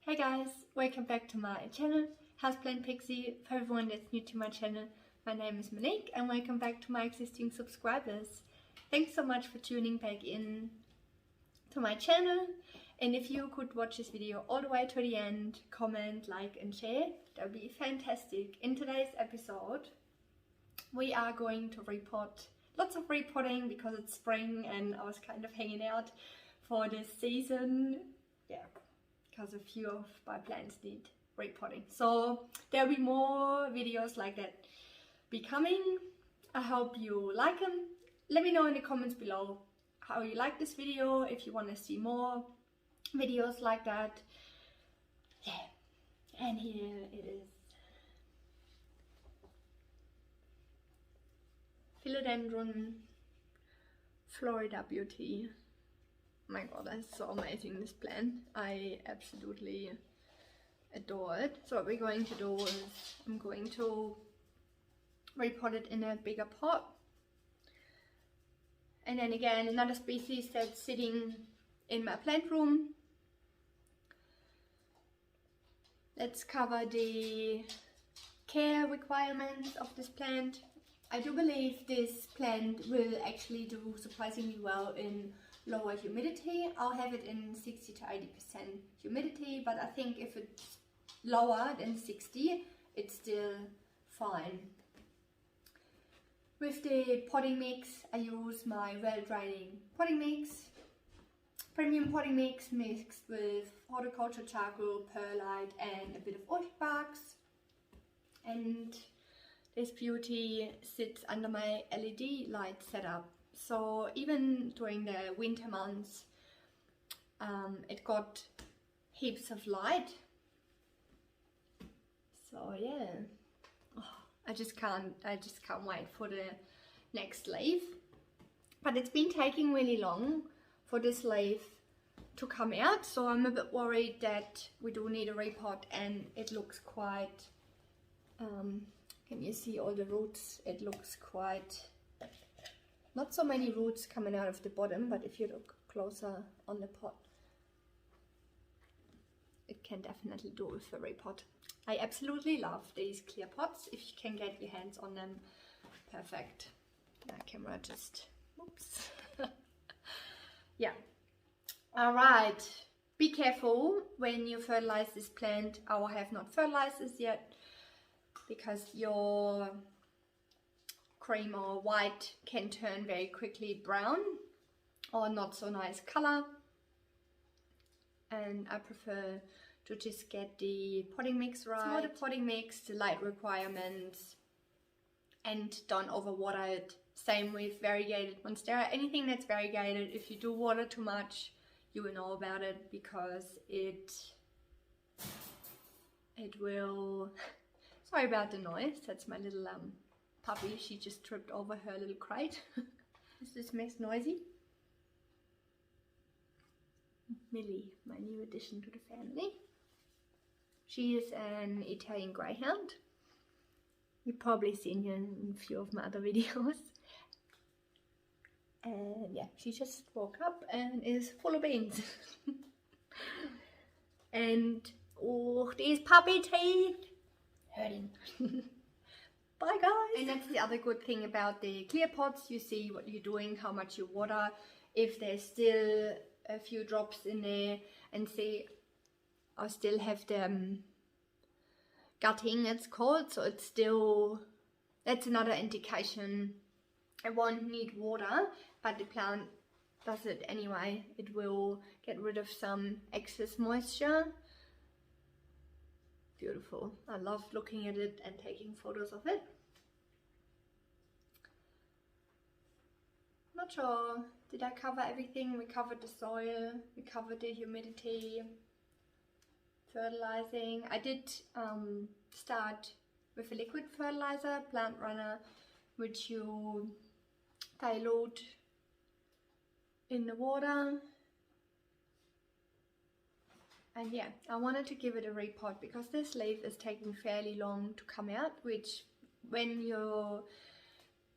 Hey guys, welcome back to my channel, Houseplantpixie. For everyone that's new to my channel, my name is Monique and welcome back to my existing subscribers. Thanks so much for tuning back in to my channel, and if you could watch this video all the way to the end, comment, like and share, that would be fantastic. In today's episode we are going to repot, lots of repotting because it's spring and I was kind of hanging out for this season, because a few of my plants need repotting. So there'll be more videos like that be coming. I hope you like them. Let me know in the comments below how you like this video, if you want to see more videos like that. Yeah, and here it is. Philodendron Florida Beauty. Oh my god, that's so amazing, this plant. I absolutely adore it. So what we're going to do is I'm going to repot it in a bigger pot. And then again, another species that's sitting in my plant room. Let's cover the care requirements of this plant. I do believe this plant will actually do surprisingly well in lower humidity. I'll have it in 60 to 80% humidity, but I think if it's lower than 60, it's still fine. With the potting mix, I use my well-draining potting mix, premium potting mix mixed with horticulture charcoal, perlite and a bit of orchid barks. And this beauty sits under my LED light setup. So even during the winter months, it got heaps of light. So yeah, I just can't wait for the next leaf. But it's been taking really long for this leaf to come out, so I'm a bit worried that we do need a repot, and it looks quite, can you see all the roots? It looks quite, not so many roots coming out of the bottom, but if you look closer on the pot, it can definitely do with a repot. I absolutely love these clear pots. If you can get your hands on them, perfect. My camera just, oops. Yeah. All right. Be careful when you fertilize this plant. I have not fertilized this yet because your cream or white can turn very quickly brown or not so nice color, and I prefer to just get the potting mix right. So the potting mix, the light requirements, and don't overwater it. Same with variegated monstera. Anything that's variegated, if you do water too much, you will know about it, because it will, sorry about the noise, that's my little puppy. She just tripped over her little crate. Is this mess noisy? Millie, my new addition to the family. She is an Italian Greyhound. You've probably seen her in a few of my other videos. And yeah, she just woke up and is full of beans. And oh, these puppy teeth hurting. Bye guys. And that's the other good thing about the clear pots. You see what you're doing, how much you water, if there's still a few drops in there, and see I still have the gutting, it's called, so it's still, that's another indication it won't need water, but the plant does it anyway. It will get rid of some excess moisture. Beautiful. I love looking at it and taking photos of it. Not sure, did I cover everything? We covered the soil, we covered the humidity, fertilizing. I did start with a liquid fertilizer, Plant Runner, which you dilute in the water. And yeah, I wanted to give it a repot because this leaf is taking fairly long to come out, which when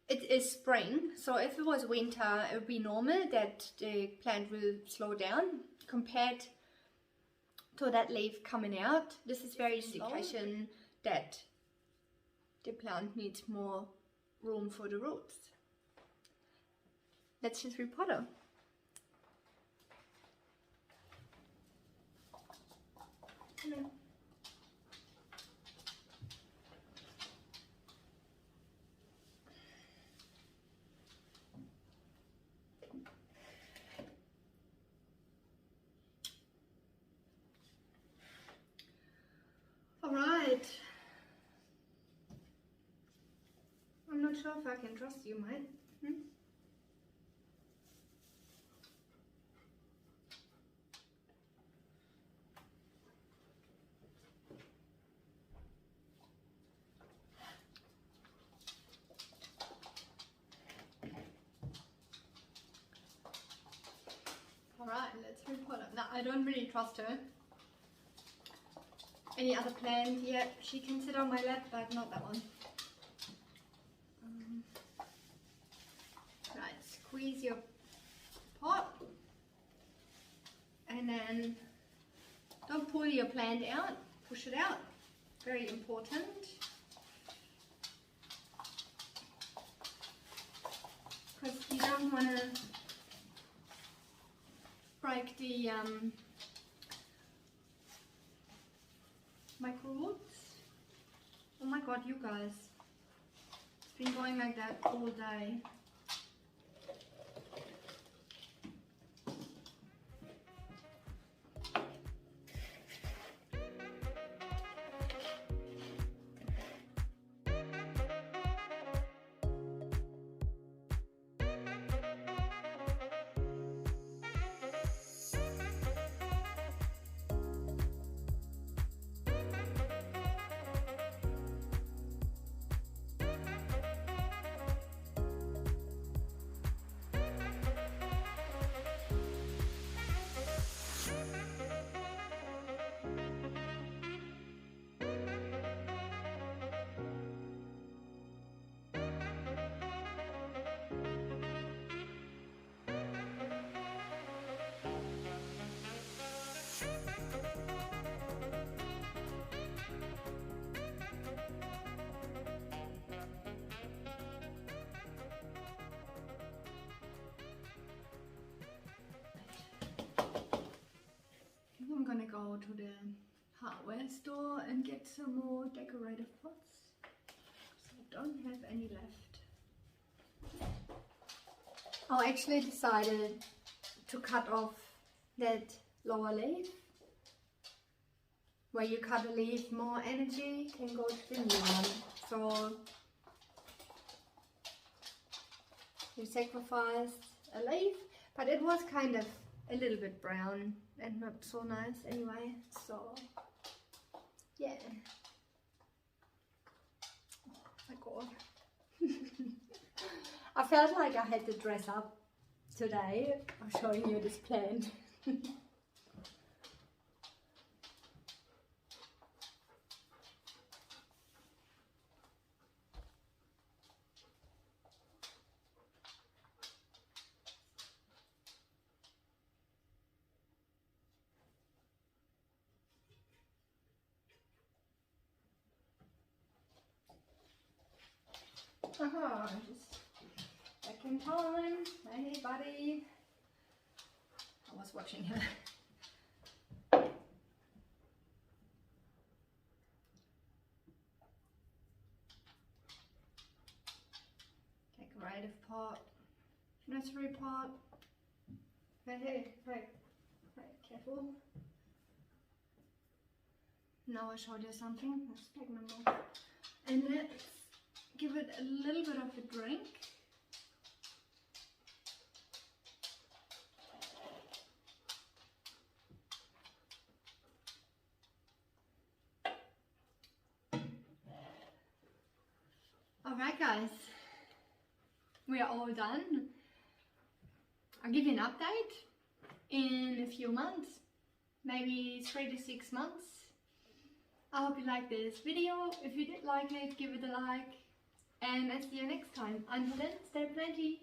it is spring, so if it was winter it would be normal that the plant will slow down compared to that leaf coming out. This is very just indication that the plant needs more room for the roots. Let's just repot her. Alright. I'm not sure if I can trust you, mate. Alright, let's repot her. No, I don't really trust her. Any other plant? Yeah, she can sit on my lap, but not that one. Right, squeeze your pot. And then don't pull your plant out, push it out. Very important. Because you don't want to break the micro roots. Oh my god, you guys. It's been going like that all day. I'm gonna go to the hardware store and get some more decorative pots. So I don't have any left. I actually decided to cut off that lower leaf. Where you cut a leaf, more energy can go to the new one. So you sacrificed a leaf, but it was kind of a little bit brown and not so nice anyway, so yeah. Oh my god. I felt like I had to dress up today. I'm showing you this plant. Just back in time. Hey buddy. I was watching her. Decorative pot. Nursery pot. Hey, careful. Now I showed you something. Let's take my mouth. And let's give it a little bit of a drink. Alright guys, we are all done. I'll give you an update in a few months, maybe 3 to 6 months. I hope you liked this video. If you did like it, give it a like. And I'll see you next time. Until then, stay planty.